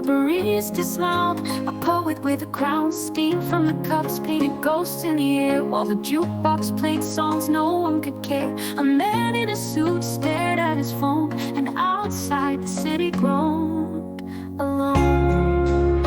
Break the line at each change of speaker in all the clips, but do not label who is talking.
the barista's loud. A poet with a crown, steam from the cups painted ghosts in the air. While the jukebox played songs no one could care. A man in a suit stared at his phone, and outside the city groaned alone.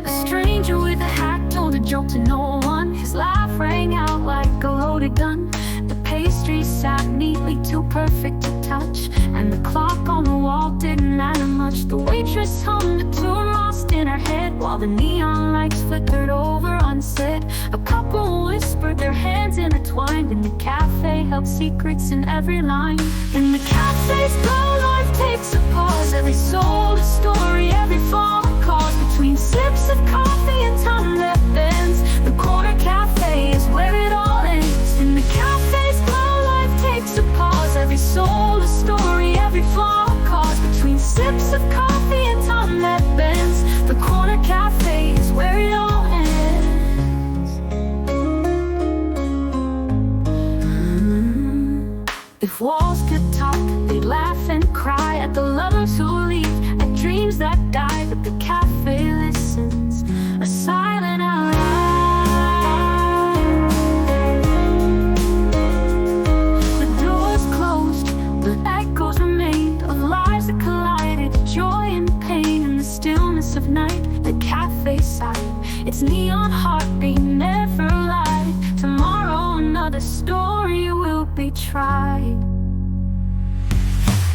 A stranger with a hat told a joke to no one. His laugh rang out like a loaded gun. The pastry sat neatly, too perfect to touch, and the clock on the wall didn't matter much. The waitress hummed a tune lost in her head, while the neon lights flickered over unsaid. A couple whispered, their hands intertwined, and the cafe held secrets in every line. In the cafe's glow, life takes a pause. Every soul a story, every fall a cause. Between sips of coffee and time that bends, the corner cafe is where it all ends. In the cafe's glow, life takes a pause. Every soul a story, every flaw a cause. Between sips of coffee and time that bends, the corner cafe is where it all ends. If walls could talk, they'd laugh and cry at the lovers who leave, at dreams that die. But the cafe listens, a silent ally. The doors closed, but echoes remained of lives that collided, joy and pain in the stillness of night. The cafe sighed, its neon heartbeat never lied. Tomorrow another story will be tried.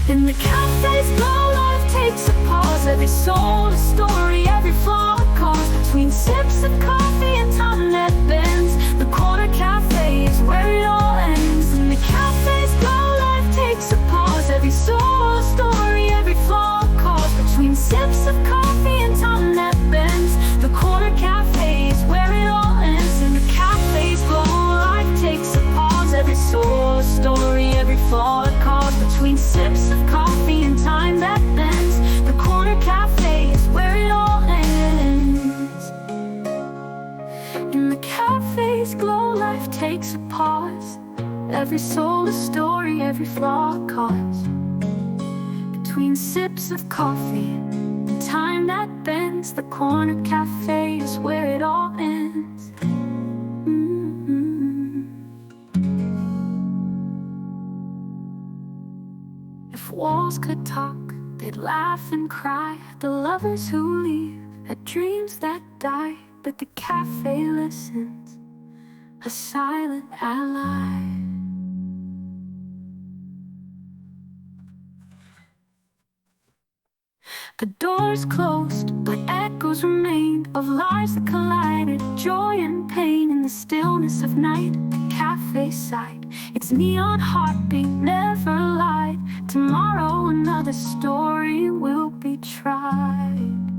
In the cafe's glow, life takes a pause. Every soul a story, every flaw a cause. Between sips of coffee and time that bends, the corner cafe is where it all ends. In the cafe's glow, life takes a pause. Every soul a story, every flaw a cause. Between sips of coffee and time that bends, the corner cafe is where it all ends. In the cafe's glow, life takes a pause. Every soul a story, every flaw a cause. Between sips of coffee and time that bends, the corner cafe is where it all ends. In the cafe's glow, life takes a pause. Every soul a story, every flaw a cause. Between sips of coffee and time that bends, the corner cafe is where it all ends. If walls could talk, they'd laugh and cry at the lovers who leave, at dreams that die. But the cafe listens, a silent ally. The doors closed, but echoes remained of lives that collided, joy and pain in the stillness of night. The cafe sighed, its neon heartbeat never lied. Tomorrow another story will be tried.